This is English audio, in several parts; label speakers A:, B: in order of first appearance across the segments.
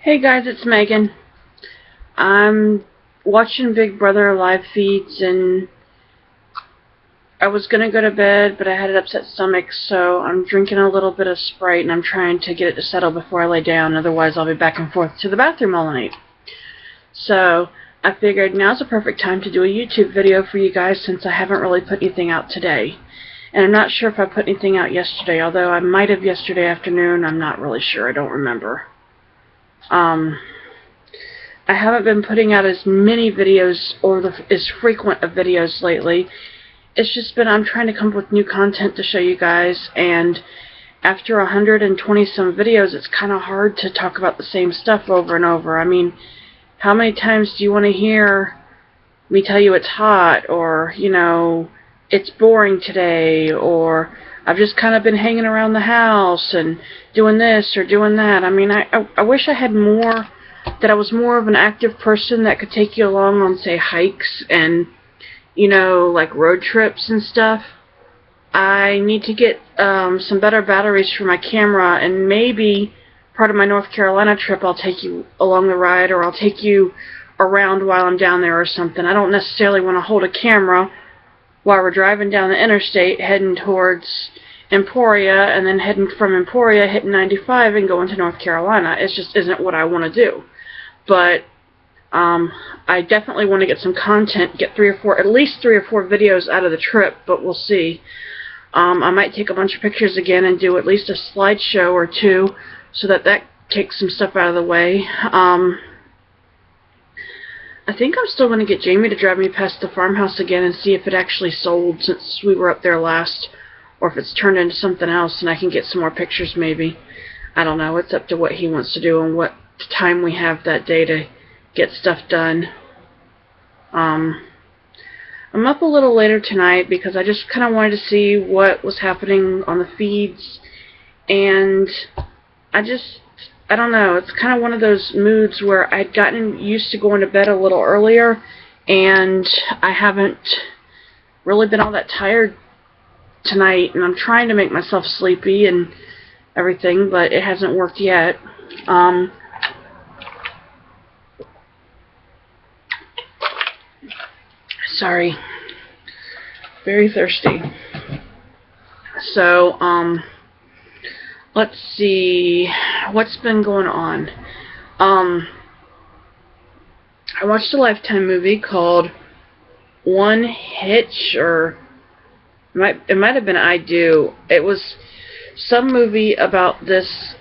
A: Hey guys, it's Megan. I'm watching Big Brother live feeds, and I was gonna go to bed, but I had an upset stomach, so I'm drinking a little bit of Sprite, and I'm trying to get it to settle before I lay down. Otherwise, I'll be back and forth to the bathroom all night. So I figured now's a perfect time to do a YouTube video for you guys, since I haven't really put anything out today. And I'm not sure if I put anything out yesterday, although I might have yesterday afternoon. I'm not really sure. I don't remember. I haven't been putting out as many videos or as frequent of videos lately. It's just been I'm trying to come up with new content to show you guys, and after 120 some videos, it's kind of hard to talk about the same stuff over and over. I mean, how many times do you want to hear me tell you it's hot, or, you know, it's boring today, or I've just kind of been hanging around the house and doing this or doing that? I mean, I wish I had more, that I was more of an active person that could take you along on, say, hikes and, you know, like road trips and stuff. I need to get some better batteries for my camera, and maybe part of my North Carolina trip I'll take you along the ride, or I'll take you around while I'm down there or something. I don't necessarily want to hold a camera while we're driving down the interstate heading towards Emporia, and then heading from Emporia, hitting 95 and going to North Carolina. It just isn't what I want to do. But I definitely want to get some content, get at least three or four videos out of the trip, but we'll see. I might take a bunch of pictures again and do at least a slideshow or two, so that takes some stuff out of the way. I think I'm still going to get Jamie to drive me past the farmhouse again and see if it actually sold since we were up there last, or if it's turned into something else and I can get some more pictures maybe. I don't know. It's up to what he wants to do and what time we have that day to get stuff done. I'm up a little later tonight because I just kind of wanted to see what was happening on the feeds, and I don't know, it's kind of one of those moods where I'd gotten used to going to bed a little earlier, and I haven't really been all that tired tonight, and I'm trying to make myself sleepy and everything, but it hasn't worked yet. Sorry. Very thirsty. So, let's see what's been going on. I watched a Lifetime movie called One Hitch, or it might have been I Do. It was some movie about this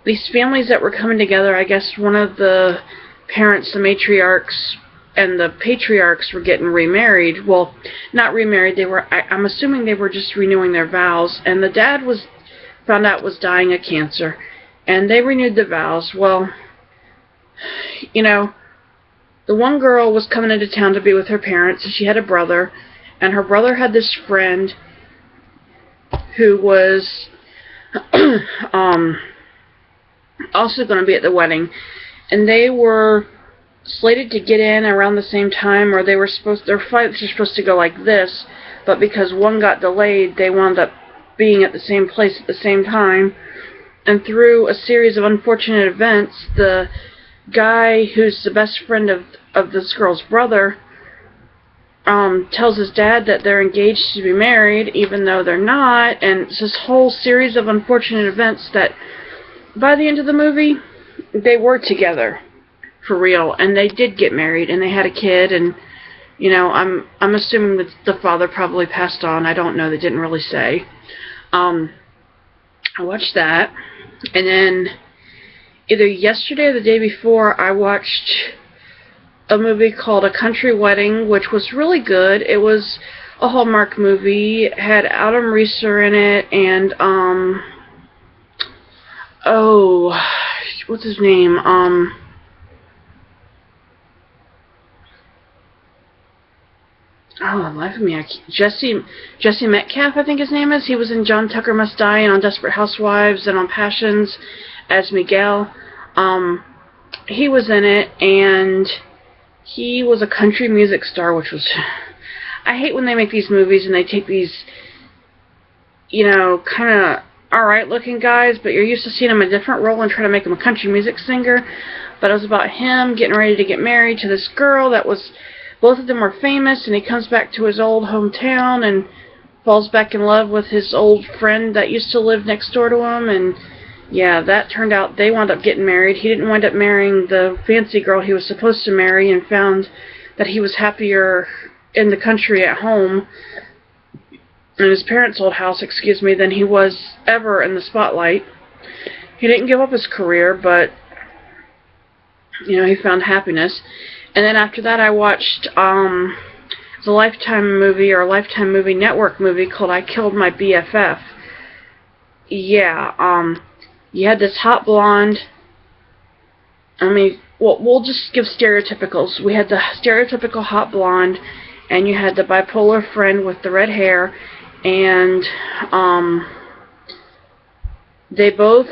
A: these families that were coming together. I guess one of the parents, the matriarchs, and the patriarchs were getting remarried. Well, not remarried. They were. I'm assuming they were just renewing their vows. And the dad found out was dying of cancer, and they renewed the vows. Well, you know, the one girl was coming into town to be with her parents, and she had a brother, and her brother had this friend who was also going to be at the wedding. And they were slated to get in around the same time, or their flights were supposed to go like this, but because one got delayed, they wound up being at the same place at the same time. And through a series of unfortunate events, the guy who's the best friend of this girl's brother tells his dad that they're engaged to be married, even though they're not, and it's this whole series of unfortunate events that by the end of the movie, they were together for real, and they did get married, and they had a kid, and, you know, I'm assuming that the father probably passed on. I don't know. They didn't really say. I watched that, and then either yesterday or the day before, I watched a movie called A Country Wedding, which was really good. It was a Hallmark movie. It had Adam Reeser in it, and what's his name? Life of me, Jesse Metcalf, I think his name is. He was in John Tucker Must Die and on Desperate Housewives and on Passions as Miguel. He was in it, and he was a country music star, which was... I hate when they make these movies and they take these, you know, kind of alright looking guys, but you're used to seeing him in a different role and trying to make him a country music singer. But it was about him getting ready to get married to this girl that was, both of them were famous, and he comes back to his old hometown and falls back in love with his old friend that used to live next door to him, and yeah, that turned out they wound up getting married. He didn't wind up marrying the fancy girl he was supposed to marry, and found that he was happier in the country at home, in his parents' old house, excuse me, than he was ever in the spotlight. He didn't give up his career, but, you know, he found happiness. And then after that I watched the Lifetime movie, or Lifetime Movie Network movie called I Killed My BFF. Yeah, you had this hot blonde, I mean, well, we'll just give stereotypicals. We had the stereotypical hot blonde, and you had the bipolar friend with the red hair, and they both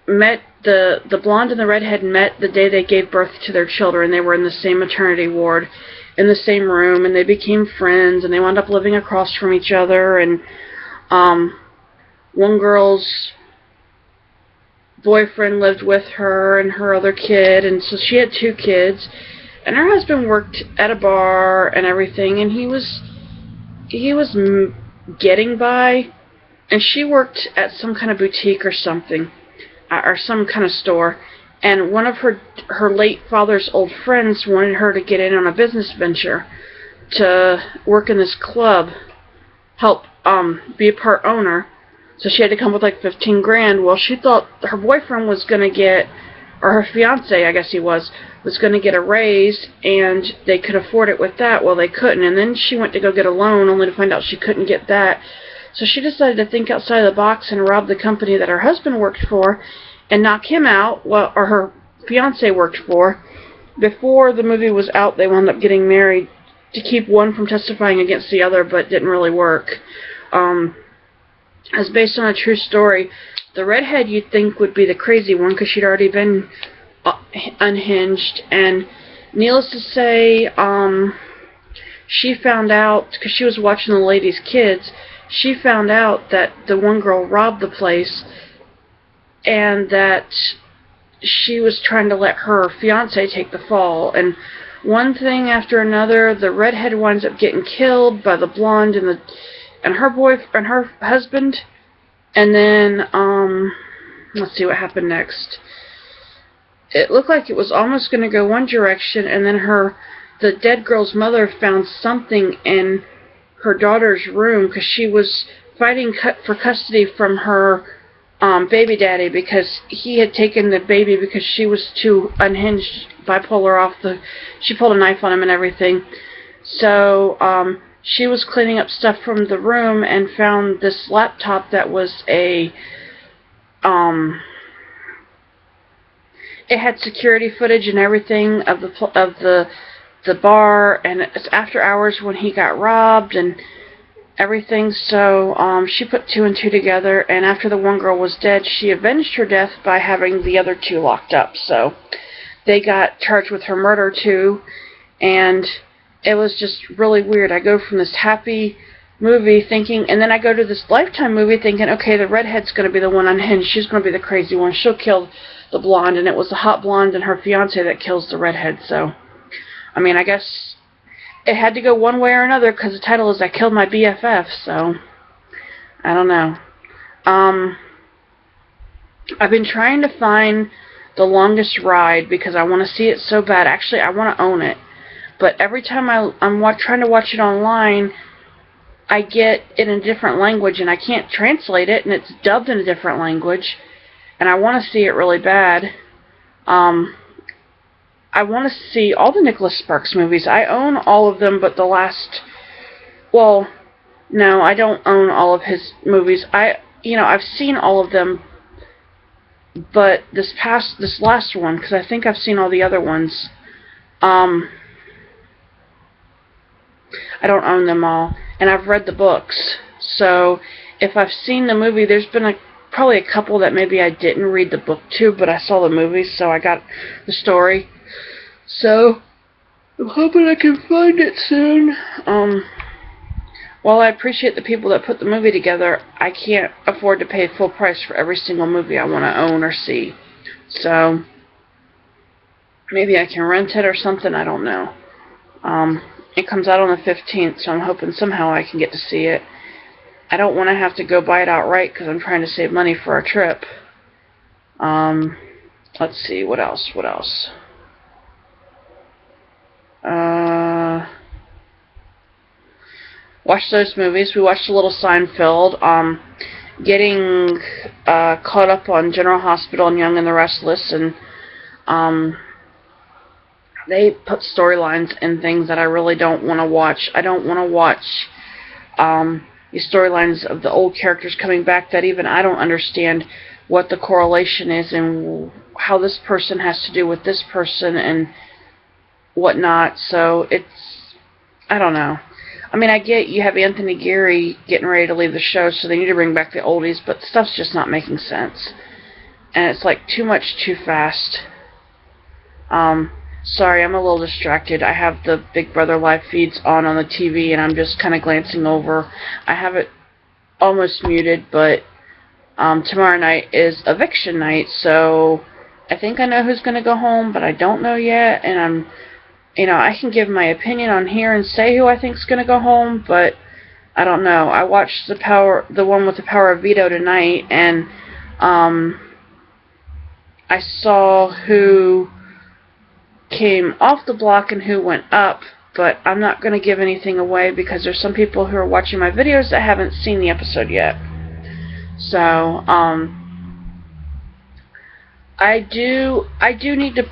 A: met, the blonde and the redhead met the day they gave birth to their children. They were in the same maternity ward, in the same room, and they became friends, and they wound up living across from each other, and one girl's boyfriend lived with her and her other kid, and so she had 2 kids, and her husband worked at a bar and everything, and he was getting by, and she worked at some kind of boutique or something, or some kind of store, and one of her late father's old friends wanted her to get in on a business venture, to work in this club, help be a part owner. So she had to come with like 15 grand. Well, she thought her boyfriend was going to get, or her fiance, I guess he was going to get a raise, and they could afford it with that. Well, they couldn't, and then she went to go get a loan, only to find out she couldn't get that. So she decided to think outside of the box and rob the company that her husband worked for and knock him out, well, or her fiance worked for. Before the movie was out, they wound up getting married to keep one from testifying against the other, but didn't really work. It's based on a true story. The redhead you'd think would be the crazy one, because she'd already been unhinged, and needless to say, she found out, because she was watching the lady's kids, she found out that the one girl robbed the place, and that she was trying to let her fiance take the fall, and one thing after another, the redhead winds up getting killed by the blonde and her husband, and then let's see what happened next. It looked like it was almost going to go one direction, and then the dead girl's mother found something in her daughter's room, because she was fighting for custody from her baby daddy, because he had taken the baby because she was too unhinged, bipolar off she pulled a knife on him and everything. So she was cleaning up stuff from the room and found this laptop that was it had security footage and everything of the bar, and it's after hours when he got robbed and everything. So she put 2 and 2 together, and after the one girl was dead, she avenged her death by having the other 2 locked up. So they got charged with her murder too, and it was just really weird. I go from this happy movie thinking, and then I go to this Lifetime movie thinking, okay, the redhead's going to be the one unhinged. She's going to be the crazy one. She'll kill the blonde, and it was the hot blonde and her fiance that kills the redhead. So, I mean, I guess it had to go one way or another, because the title is I Killed My BFF, so I don't know. I've been trying to find The Longest Ride, because I want to see it so bad. Actually, I want to own it. But every time I'm trying to watch it online, I get it in a different language, and I can't translate it, and it's dubbed in a different language, and I want to see it really bad. I want to see all the Nicholas Sparks movies. I own all of them, but well, no, I don't own all of his movies. I've seen all of them, but this last one, because I think I've seen all the other ones, I don't own them all, and I've read the books. So if I've seen the movie, there's been probably a couple that maybe I didn't read the book to, but I saw the movie, so I got the story. So I'm hoping I can find it soon. while I appreciate the people that put the movie together, I can't afford to pay full price for every single movie I want to own or see. So, maybe I can rent it or something, I don't know. It comes out on the 15th, so I'm hoping somehow I can get to see it. I don't want to have to go buy it outright because I'm trying to save money for our trip. Let's see, what else? Watch those movies. We watched a little Seinfeld. Getting caught up on General Hospital and Young and the Restless, and they put storylines in things that I really don't want to watch. I don't want to watch the storylines of the old characters coming back that even I don't understand what the correlation is and how this person has to do with this person and whatnot. So I don't know. I mean, I get you have Anthony Geary getting ready to leave the show, so they need to bring back the oldies, but stuff's just not making sense. And it's like too much too fast. Sorry, I'm a little distracted. I have the Big Brother live feeds on the TV, and I'm just kind of glancing over. I have it almost muted, but tomorrow night is eviction night, so I think I know who's going to go home, but I don't know yet, and I can give my opinion on here and say who I think's going to go home, but I don't know. I watched the one with the power of veto tonight, and I saw who came off the block and who went up, but I'm not going to give anything away because there's some people who are watching my videos that haven't seen the episode yet. So, I do need to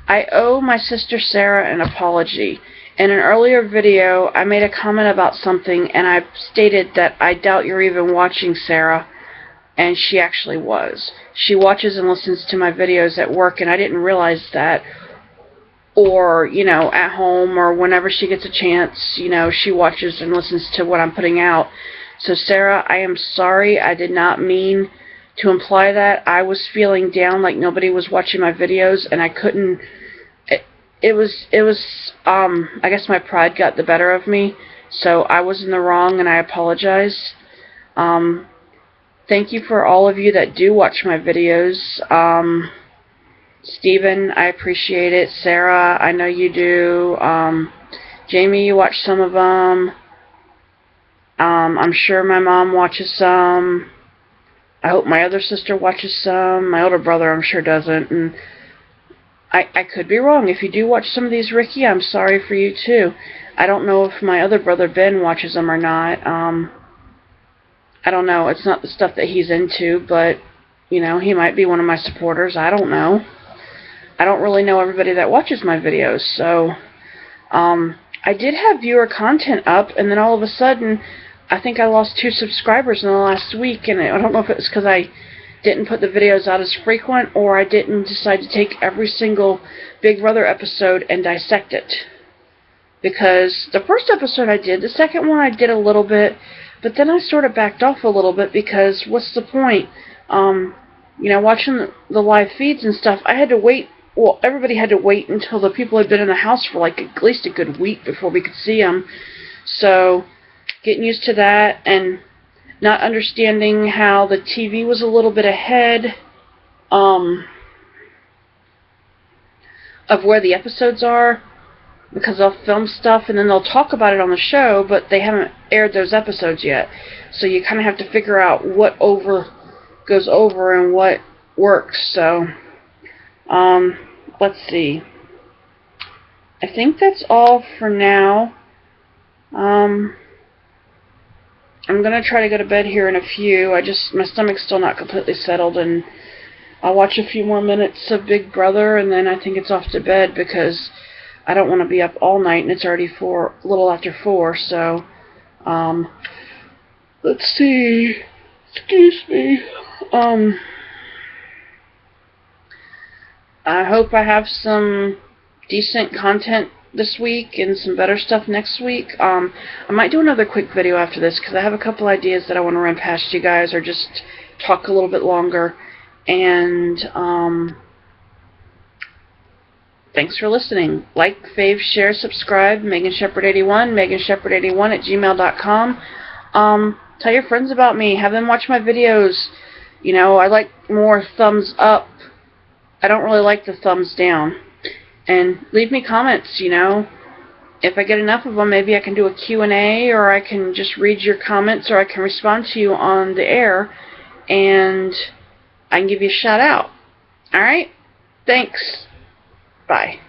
A: I owe my sister Sarah an apology. In an earlier video, I made a comment about something, and I stated that I doubt you're even watching, Sarah, and she actually was. She watches and listens to my videos at work, and I didn't realize that. Or, at home, or whenever she gets a chance, she watches and listens to what I'm putting out. So, Sarah, I am sorry. I did not mean to imply that. I was feeling down like nobody was watching my videos, and I couldn't. It was I guess my pride got the better of me, so I was in the wrong, and I apologize. Thank you for all of you that do watch my videos. Steven, I appreciate it. Sarah, I know you do. Jamie, you watch some of them. I'm sure my mom watches some. I hope my other sister watches some. My older brother, I'm sure, doesn't. And I could be wrong. If you do watch some of these, Ricky, I'm sorry for you, too. I don't know if my other brother, Ben, watches them or not. I don't know. It's not the stuff that he's into, but, he might be one of my supporters. I don't know. I don't really know everybody that watches my videos, so I did have viewer content up, and then all of a sudden, I think I lost 2 subscribers in the last week, and I don't know if it was because I didn't put the videos out as frequent, or I didn't decide to take every single Big Brother episode and dissect it. Because the first episode I did, the second one I did a little bit, but then I sort of backed off a little bit because what's the point? Watching the live feeds and stuff, I had to wait. Well, everybody had to wait until the people had been in the house for like at least a good week before we could see them. So, getting used to that and not understanding how the TV was a little bit ahead of where the episodes are, because they'll film stuff and then they'll talk about it on the show, but they haven't aired those episodes yet. So you kind of have to figure out what goes over and what works. So, let's see. I think that's all for now. I'm going to try to go to bed here in a few. My stomach's still not completely settled, and I'll watch a few more minutes of Big Brother, and then I think it's off to bed because I don't want to be up all night, and it's already a little after 4, so, let's see. Excuse me. I hope I have some decent content this week and some better stuff next week. I might do another quick video after this because I have a couple ideas that I want to run past you guys, or just talk a little bit longer. And thanks for listening. Like, fave, share, subscribe. Megan Shepherd 81, Megan Shepherd 81 at gmail.com. Tell your friends about me. Have them watch my videos. You know, I like more thumbs up. I don't really like the thumbs down. And leave me comments, you know. If I get enough of them, maybe I can do a Q&A, or I can just read your comments, or I can respond to you on the air, and I can give you a shout out. Alright? Thanks. Bye.